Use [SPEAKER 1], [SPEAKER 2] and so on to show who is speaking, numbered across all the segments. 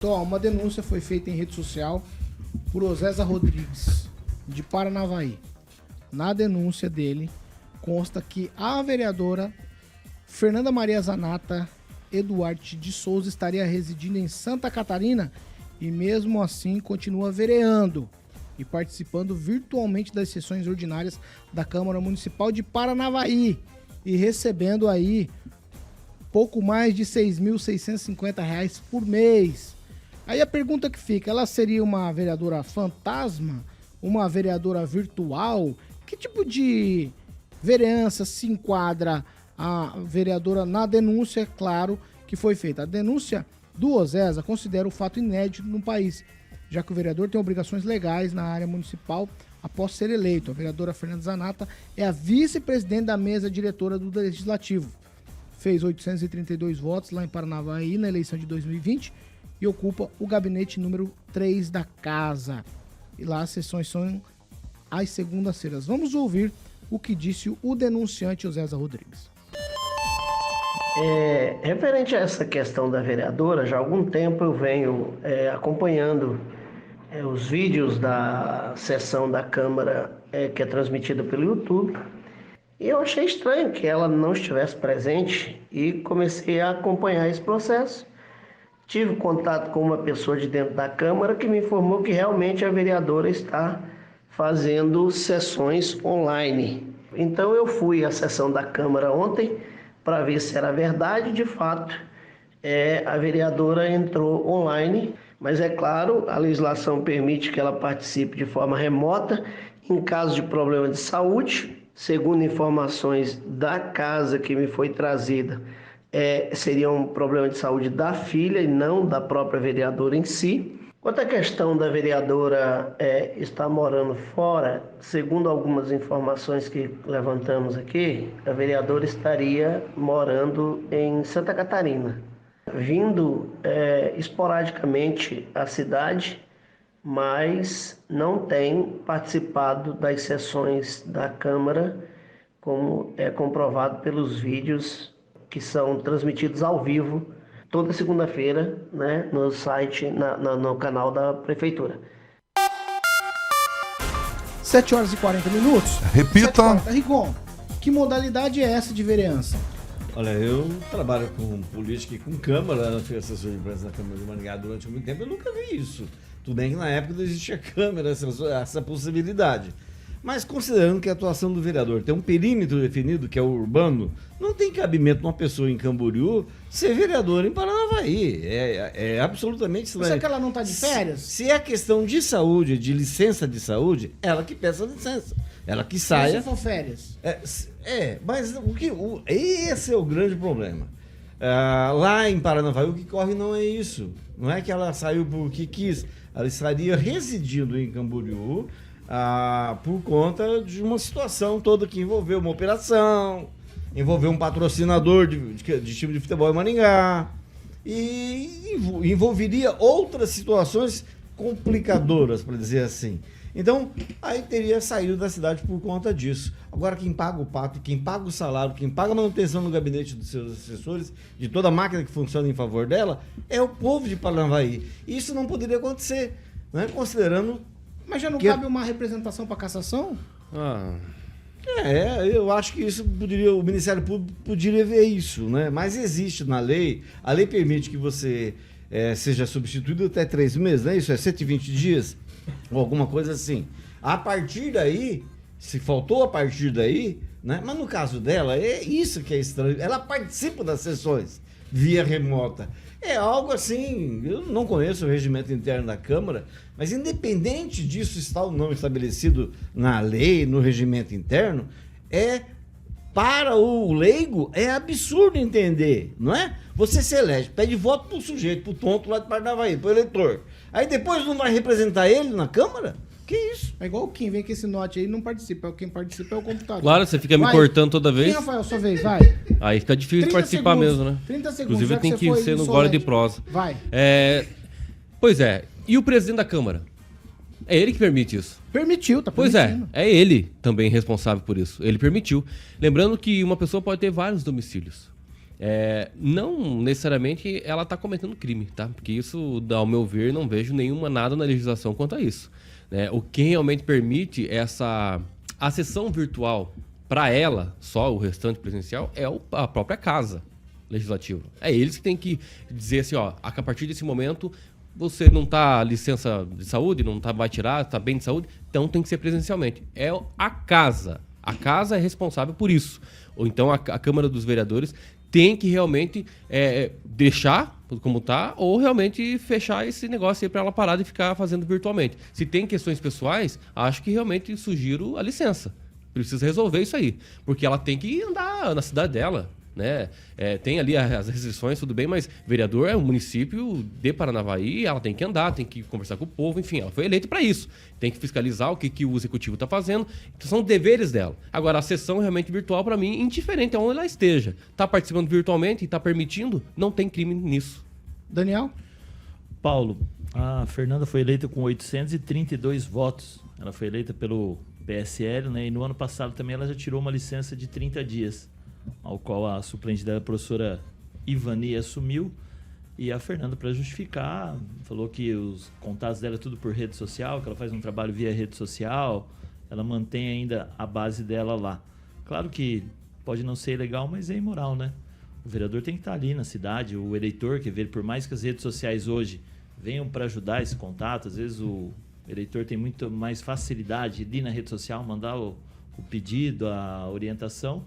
[SPEAKER 1] Então, uma denúncia foi feita em rede social por Osésa Rodrigues, de Paranavaí. Na denúncia dele, consta que a vereadora Fernanda Maria Zanata Eduarte de Souza estaria residindo em Santa Catarina e mesmo assim continua vereando e participando virtualmente das sessões ordinárias da Câmara Municipal de Paranavaí e recebendo aí pouco mais de R$ 6.650 por mês. Aí a pergunta que fica, ela seria uma vereadora fantasma? Uma vereadora virtual? Que tipo de vereança se enquadra a vereadora na denúncia, claro, que foi feita? A denúncia do Osésa considera o fato inédito no país, já que o vereador tem obrigações legais na área municipal após ser eleito. A vereadora Fernanda Zanata é a vice-presidente da mesa diretora do Legislativo. Fez 832 votos lá em Paranavaí na eleição de 2020 e ocupa o gabinete número 3 da casa. E lá as sessões são às segundas-feiras. Vamos ouvir o que disse o denunciante Osésa Rodrigues.
[SPEAKER 2] Referente a essa questão da vereadora, já há algum tempo eu venho acompanhando os vídeos da sessão da Câmara que é transmitida pelo YouTube. E eu achei estranho que ela não estivesse presente e comecei a acompanhar esse processo. Tive contato com uma pessoa de dentro da Câmara que me informou que realmente a vereadora está fazendo sessões online. Então eu fui à sessão da Câmara ontem para ver se era verdade. De fato, a vereadora entrou online, mas é claro, a legislação permite que ela participe de forma remota em caso de problema de saúde. Segundo informações da casa que me foi trazida, seria um problema de saúde da filha e não da própria vereadora em si. Quanto à questão da vereadora estar morando fora, segundo algumas informações que levantamos aqui, a vereadora estaria morando em Santa Catarina, vindo esporadicamente à cidade, mas não tem participado das sessões da Câmara, como é comprovado pelos vídeos que são transmitidos ao vivo toda segunda-feira, né, no site, no canal da Prefeitura.
[SPEAKER 1] 7h40.
[SPEAKER 3] Repita.
[SPEAKER 1] 7h40. Rigon, que modalidade é essa de vereança?
[SPEAKER 4] Olha, eu trabalho com política e com Câmara, eu fui assessor de imprensa da Câmara de Maringá durante muito tempo, eu nunca vi isso. Tudo bem que na época não existia câmera, essa possibilidade. Mas considerando que a atuação do vereador tem um perímetro definido, que é o urbano, não tem cabimento uma pessoa em Camboriú ser vereadora em Paranavaí. É absolutamente...
[SPEAKER 1] Você que ela não está de férias?
[SPEAKER 4] Se é questão de saúde, de licença de saúde, ela que peça a licença. Ela que saia...
[SPEAKER 1] Se for férias?
[SPEAKER 4] Mas esse é o grande problema. Lá em Paranavaí o que corre não é isso. Não é que ela saiu porque quis. Ela estaria residindo em Camboriú por conta de uma situação toda que envolveu uma operação, envolveu um patrocinador de time de futebol em Maringá e envolveria outras situações complicadoras, para dizer assim. Então, aí teria saído da cidade por conta disso. Agora, quem paga o pato, quem paga o salário, quem paga a manutenção no gabinete dos seus assessores, de toda a máquina que funciona em favor dela, é o povo de Paranavaí. Isso não poderia acontecer, né? Considerando...
[SPEAKER 1] Mas já não cabe uma representação para cassação?
[SPEAKER 4] Eu acho que isso o Ministério Público poderia ver isso, né? Mas existe na lei, a lei permite que você seja substituído até 3 meses, não é isso? É 120 dias? Ou alguma coisa assim. A partir daí, se faltou a partir daí, né? Mas no caso dela, é isso que é estranho. Ela participa das sessões via remota. É algo assim, eu não conheço o regimento interno da Câmara, mas independente disso estar ou não estabelecido na lei, no regimento interno, para o leigo, é absurdo entender, não é? Você se elege, pede voto pro sujeito, pro tonto lá de Paranavaí, pro eleitor. Aí depois não vai representar ele na Câmara? Que isso?
[SPEAKER 1] É igual o Kim, vem com esse note aí, não participa. Quem participa é o computador.
[SPEAKER 5] Claro, você fica me cortando toda vez.
[SPEAKER 1] Quem, Rafael, sua vez, vai.
[SPEAKER 5] Aí fica difícil de participar mesmo, né?
[SPEAKER 1] 30 segundos.
[SPEAKER 5] Inclusive tem que ser no gole de prosa.
[SPEAKER 1] Vai.
[SPEAKER 5] Pois é. E o presidente da Câmara? É ele que permite isso.
[SPEAKER 1] Permitiu, tá
[SPEAKER 5] Pois
[SPEAKER 1] permitindo.
[SPEAKER 5] é ele também responsável por isso. Ele permitiu. Lembrando que uma pessoa pode ter vários domicílios. não necessariamente ela está cometendo crime, tá? Porque isso, ao meu ver, não vejo nada na legislação quanto a isso. Né? O que realmente permite a sessão virtual para ela, só o restante presencial, é a própria casa legislativa. É eles que têm que dizer assim, ó, a partir desse momento você não está licença de saúde, vai tirar, está bem de saúde, então tem que ser presencialmente. É a casa. A casa é responsável por isso. Ou então a Câmara dos Vereadores tem que realmente deixar como está, ou realmente fechar esse negócio aí para ela parar de ficar fazendo virtualmente. Se tem questões pessoais, acho que realmente sugiro a licença. Precisa resolver isso aí. Porque ela tem que andar na cidade dela. Né? Tem ali as restrições, tudo bem, mas vereador é um município de Paranavaí, ela tem que andar, tem que conversar com o povo, enfim, ela foi eleita para isso. Tem que fiscalizar o que o executivo está fazendo, então, são deveres dela. Agora, a sessão realmente virtual, para mim, indiferente aonde ela esteja. Está participando virtualmente e está permitindo, não tem crime nisso.
[SPEAKER 1] Daniel?
[SPEAKER 3] Paulo, a Fernanda foi eleita com 832 votos. Ela foi eleita pelo PSL, né? E no ano passado também ela já tirou uma licença de 30 dias. Ao qual a suplente dela, a professora Ivani, assumiu. E a Fernanda, para justificar, falou que os contatos dela é tudo por rede social, que ela faz um trabalho via rede social, ela mantém ainda a base dela lá. Claro que pode não ser legal, mas é imoral, né? O vereador tem que estar ali na cidade, o eleitor quer ver, por mais que as redes sociais hoje venham para ajudar esse contato, às vezes o eleitor tem muito mais facilidade de ir na rede social, mandar o pedido, a orientação,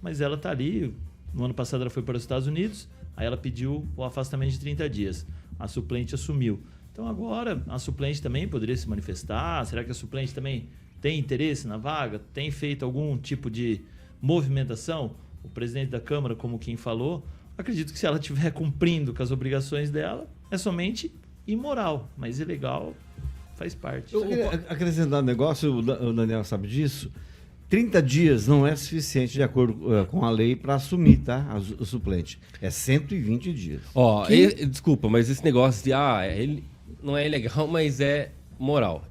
[SPEAKER 3] mas ela está ali. No ano passado ela foi para os Estados Unidos, aí ela pediu o afastamento de 30 dias. A suplente assumiu. Então agora a suplente também poderia se manifestar. Será que a suplente também tem interesse na vaga? Tem feito algum tipo de movimentação? O presidente da Câmara, como quem falou, acredito que se ela estiver cumprindo com as obrigações dela, é somente imoral, mas ilegal faz parte.
[SPEAKER 4] Eu queria acrescentar um negócio, o Daniel sabe disso. 30 dias não é suficiente, de acordo com a lei, para assumir, tá? O suplente. É 120 dias.
[SPEAKER 5] Desculpa, mas esse negócio de ele não é ilegal, mas é moral.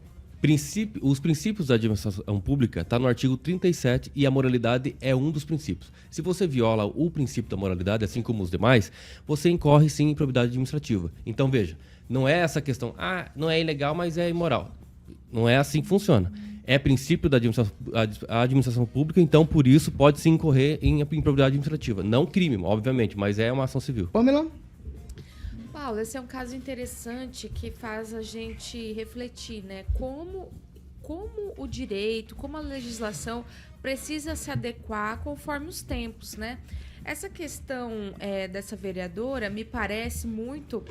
[SPEAKER 5] Os princípios da administração pública está no artigo 37 e a moralidade é um dos princípios. Se você viola o princípio da moralidade, assim como os demais, você incorre sim em improbidade administrativa. Então veja, não é essa questão, não é ilegal, mas é imoral. Não é assim que funciona. É princípio da administração pública, então por isso pode se incorrer em improbidade administrativa. Não crime, obviamente, mas é uma ação civil.
[SPEAKER 1] Pamela?
[SPEAKER 6] Paulo, esse é um caso interessante que faz a gente refletir, né? Como o direito, como a legislação precisa se adequar conforme os tempos, né? Essa questão dessa vereadora me parece muito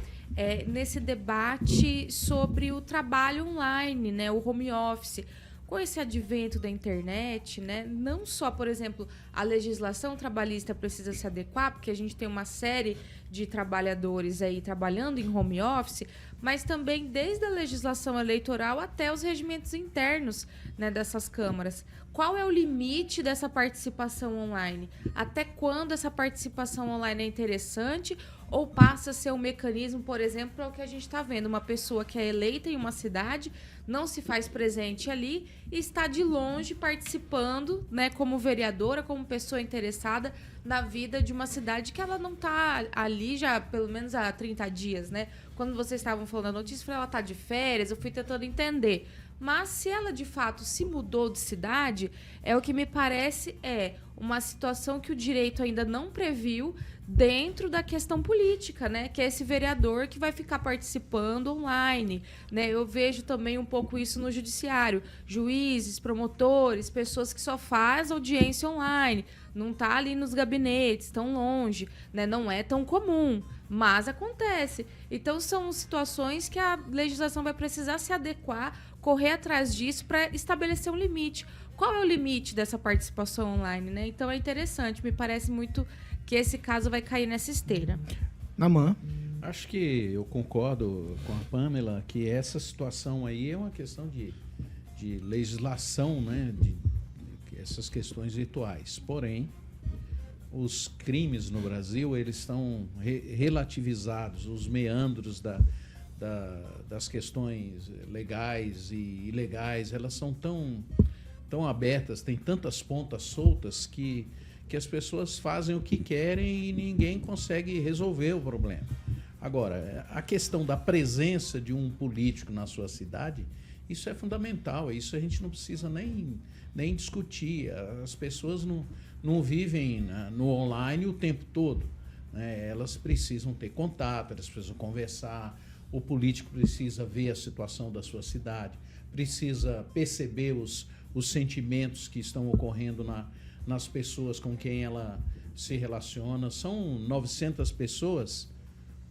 [SPEAKER 6] nesse debate sobre o trabalho online, né? O home office. Com esse advento da internet, né, não só, por exemplo, a legislação trabalhista precisa se adequar, porque a gente tem uma série de trabalhadores aí trabalhando em home office, mas também desde a legislação eleitoral até os regimentos internos, né, dessas câmaras. Qual é o limite dessa participação online? Até quando essa participação online é interessante ou passa a ser um mecanismo, por exemplo, para o que a gente está vendo, uma pessoa que é eleita em uma cidade, não se faz presente ali e está de longe participando, né, como vereadora, como pessoa interessada na vida de uma cidade que ela não está ali já pelo menos há 30 dias, né? Quando vocês estavam falando a notícia, ela está de férias, eu fui tentando entender. Mas se ela de fato se mudou de cidade, o que me parece uma situação que o direito ainda não previu dentro da questão política, né? Que é esse vereador que vai ficar participando online, né? Eu vejo também um pouco isso no judiciário. Juízes, promotores, pessoas que só fazem audiência online, não tá ali nos gabinetes, tão longe, né? Não é tão comum, mas acontece. Então são situações que a legislação vai precisar se adequar, correr atrás disso para estabelecer um limite. Qual é o limite dessa participação online, né? Então é interessante, me parece muito que esse caso vai cair nessa esteira.
[SPEAKER 1] Namã?
[SPEAKER 7] Acho que eu concordo com a Pamela que essa situação aí é uma questão de legislação, né? De essas questões rituais. Porém, os crimes no Brasil, eles estão relativizados, os meandros das questões legais e ilegais, elas são tão abertas, tem tantas pontas soltas que que as pessoas fazem o que querem e ninguém consegue resolver o problema. Agora, a questão da presença de um político na sua cidade, isso é fundamental, isso a gente não precisa nem discutir. As pessoas não vivem no online o tempo todo, né? Elas precisam ter contato, elas precisam conversar, o político precisa ver a situação da sua cidade, precisa perceber os sentimentos que estão ocorrendo nas pessoas com quem ela se relaciona. São 900 pessoas,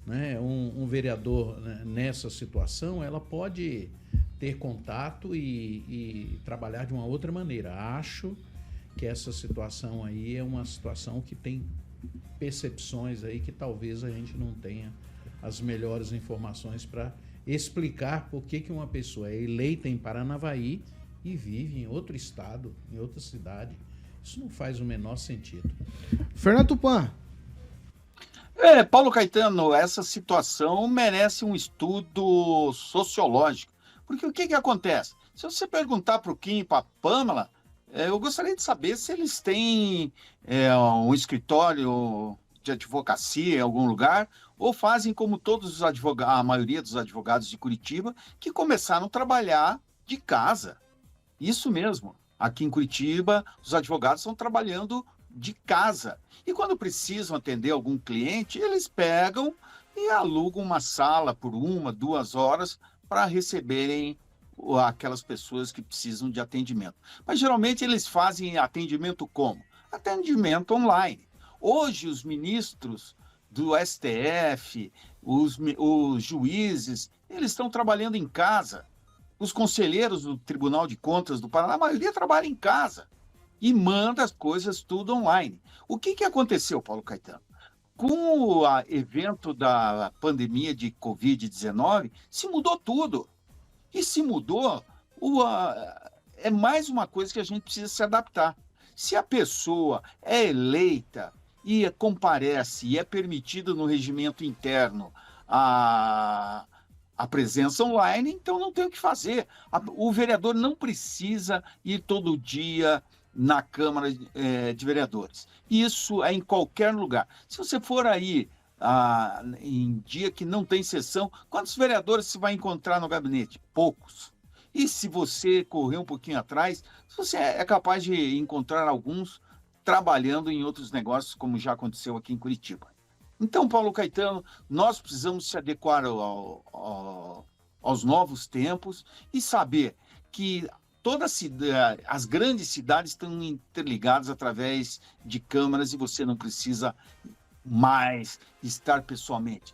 [SPEAKER 7] né? Um vereador, né, nessa situação, ela pode ter contato e trabalhar de uma outra maneira. Acho que essa situação aí é uma situação que tem percepções aí que talvez a gente não tenha as melhores informações para explicar por que uma pessoa é eleita em Paranavaí e vive em outro estado, em outra cidade. Isso não faz o menor sentido.
[SPEAKER 1] Fernando Tupan.
[SPEAKER 8] Paulo Caetano, essa situação merece um estudo sociológico. Porque o que acontece? Se você perguntar para o Kim e para a Pâmela, eu gostaria de saber se eles têm um escritório de advocacia em algum lugar, ou fazem como todos os advogados, a maioria dos advogados de Curitiba, que começaram a trabalhar de casa. Isso mesmo. Aqui em Curitiba, os advogados estão trabalhando de casa. E quando precisam atender algum cliente, eles pegam e alugam uma sala por 1, 2 horas para receberem aquelas pessoas que precisam de atendimento. Mas geralmente eles fazem atendimento como? Atendimento online. Hoje os ministros do STF, os juízes, eles estão trabalhando em casa. Os conselheiros do Tribunal de Contas do Paraná, a maioria trabalha em casa e manda as coisas tudo online. O que aconteceu, Paulo Caetano? Com o evento da pandemia de Covid-19, se mudou tudo. E se mudou, é mais uma coisa que a gente precisa se adaptar. Se a pessoa é eleita e comparece e é permitido no regimento interno a presença online, então não tem o que fazer. O vereador não precisa ir todo dia na Câmara de Vereadores. Isso é em qualquer lugar. Se você for aí em dia que não tem sessão, quantos vereadores você vai encontrar no gabinete? Poucos. E se você correr um pouquinho atrás, você é capaz de encontrar alguns trabalhando em outros negócios, como já aconteceu aqui em Curitiba. Então, Paulo Caetano, nós precisamos se adequar aos novos tempos e saber que as grandes cidades estão interligadas através de câmaras e você não precisa mais estar pessoalmente.